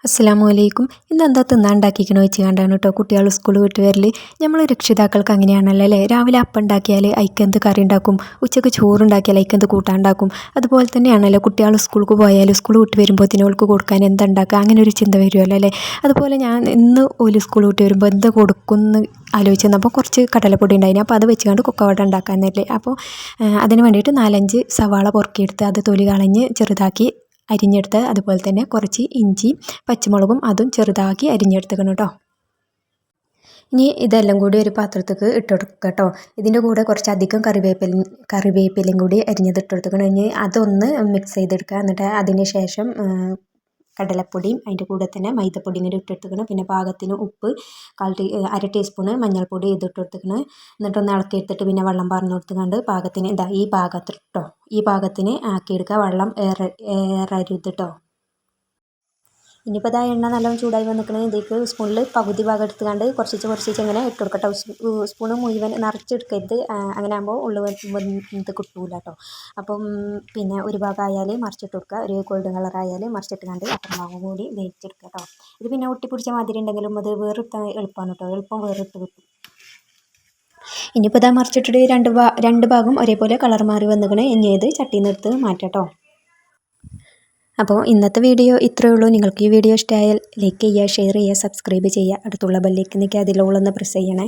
അസ്സലാമു അലൈക്കും. ഇന്നെന്താ തിന്നാണ്ടാക്കിക്കണോ വെച്ച് കണ്ടാണ് കേട്ടോ കുട്ടികൾ സ്കൂൾ വിട്ട് വരൽ. നമ്മൾ രക്ഷിതാക്കൾക്ക് അങ്ങനെയാണല്ലോ അല്ലേ. രാവിലെ അപ്പം ഉണ്ടാക്കിയാൽ അതിക്കെന്ത് കറി ഉണ്ടാക്കും, ഉച്ചയ്ക്ക് ചോറുണ്ടാക്കിയാൽ അതിക്കെന്ത് കൂട്ടാണ്ടാക്കും. അതുപോലെ തന്നെയാണല്ലോ കുട്ടികൾ സ്കൂൾക്ക് പോയാൽ സ്കൂൾ വിട്ട് വരുമ്പോഴത്തേനും ഓൾക്ക് കൊടുക്കാൻ എന്തുണ്ടാക്കുക, അങ്ങനെ ഒരു ചിന്ത വരുമല്ലോ അല്ലേ. അതുപോലെ ഞാൻ ഇന്ന് ഓല് സ്കൂൾ വിട്ട് വരുമ്പോൾ എന്ത് കൊടുക്കുമെന്ന് ആലോചിച്ച് വന്നപ്പോൾ കുറച്ച് കടലപ്പൊടി ഉണ്ടായിന്. അപ്പോൾ അത് വെച്ചുകൊണ്ട് കൊക്കവട ഉണ്ടാക്കാമെന്നല്ലേ. അപ്പോൾ അതിന് വേണ്ടിയിട്ട് 4-5 സവാള പൊറുക്കിയെടുത്ത് അത് തൊലി കളഞ്ഞ് ചെറുതാക്കി അരിഞ്ഞെടുത്ത്, അതുപോലെ തന്നെ കുറച്ച് ഇഞ്ചി പച്ചമുളകും അതും ചെറുതാക്കി അരിഞ്ഞെടുത്തേക്കണം കേട്ടോ. ഇനി ഇതെല്ലാം കൂടി ഒരു പാത്രത്തേക്ക് ഇട്ടെടുക്കുക കേട്ടോ. ഇതിൻ്റെ കൂടെ കുറച്ചധികം കറിവേപ്പിലയും കൂടി അരിഞ്ഞത് ഇട്ടെടുത്തേക്കണം. ഇനി അതൊന്ന് മിക്സ് ചെയ്തെടുക്കുക. എന്നിട്ട് അതിന് ശേഷം കടലപ്പൊടിയും അതിൻ്റെ കൂടെ തന്നെ മൈദപ്പൊടിയും കൂടി ഇട്ടെടുത്തേക്കണം. പിന്നെ പാകത്തിന് ഉപ്പ്, അര ടീസ്പൂണ് മഞ്ഞൾപ്പൊടി ഇതിട്ടെടുത്തേക്കണം. എന്നിട്ടൊന്ന് ഇളക്കി എടുത്തിട്ട് പിന്നെ വെള്ളം പാർന്ന് കൊടുത്തുകൊണ്ട് പാകത്തിന് ഈ പാകത്തിൽ കേട്ടോ, ഈ പാകത്തിന് ആക്കിയെടുക്കുക. വെള്ളം ഏറരുത് കേട്ടോ. ഇനിയിപ്പോൾ എണ്ണ നല്ലോണം ചൂടായി വന്നിരിക്കണേ. ഇതിലേക്ക് സ്പൂണിൽ പകുതി ഭാഗം എടുത്തുകൊണ്ട് കുറച്ച് ഇങ്ങനെ ഇട്ട് കൊടുക്കട്ടോ. സ്പൂണ് മുഴുവൻ നിറച്ചെടുക്കരുത്, അങ്ങനെ ആകുമ്പോൾ ഇത് കിട്ടൂല കേട്ടോ. അപ്പം പിന്നെ ഒരു ഭാഗം ആയാൽ മറിച്ചിട്ട് കൊടുക്കുക. ഒരു ഗോൾഡൻ കളർ ആയാൽ മറിച്ചിട്ട് കണ്ട് അപ്പുറം ഭാഗം കൂടി വേവിച്ചെടുക്കുക കേട്ടോ. ഇത് പിന്നെ ഒട്ടിപ്പിടിച്ച മാതിരി ഉണ്ടെങ്കിലും അത് വേറിട്ട് എളുപ്പമാണ് കേട്ടോ. എളുപ്പം വേറിട്ട് കിട്ടും. ഇനിയിപ്പോൾ മറിച്ചിട്ടിട്ട് രണ്ട് ഭാഗം ഒരേപോലെ കളർ മാറി വന്നിക്കണേ. ഇനി ഇത് ചട്ടിയിൽ നിന്ന് എടുത്ത് മാറ്റാം കേട്ടോ. അപ്പോൾ ഇന്നത്തെ വീഡിയോ ഇത്രയേ ഉള്ളൂ. നിങ്ങൾക്ക് ഈ വീഡിയോ ഇഷ്ടമായാൽ ലൈക്ക് ചെയ്യുക, ഷെയർ ചെയ്യുക, സബ്സ്ക്രൈബ് ചെയ്യുക. അടുത്തുള്ള ബെല്ലൈക്കൻ നിൽക്കുക, അതിലോളൊന്ന് പ്രസ് ചെയ്യണേ.